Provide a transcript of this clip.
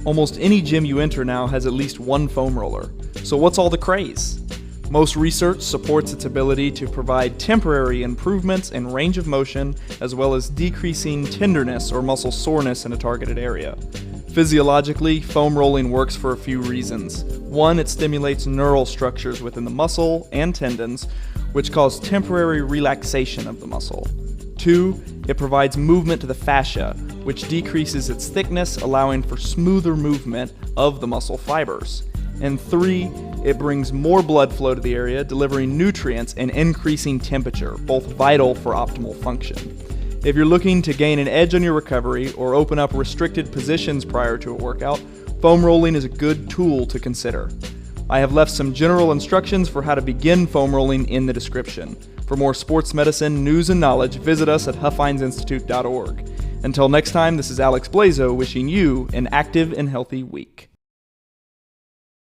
Almost any gym you enter now has at least one foam roller. So what's all the craze? Most research supports its ability to provide temporary improvements in range of motion, as well as decreasing tenderness or muscle soreness in a targeted area. Physiologically, foam rolling works for a few reasons. One, it stimulates neural structures within the muscle and tendons, which cause temporary relaxation of the muscle. Two, it provides movement to the fascia, which decreases its thickness, allowing for smoother movement of the muscle fibers. And three, it brings more blood flow to the area, delivering nutrients and increasing temperature, both vital for optimal function. If you're looking to gain an edge on your recovery or open up restricted positions prior to a workout, foam rolling is a good tool to consider. I have left some general instructions for how to begin foam rolling in the description. For more sports medicine news and knowledge, visit us at huffinesinstitute.org. Until next time, this is Alex Blazo wishing you an active and healthy week.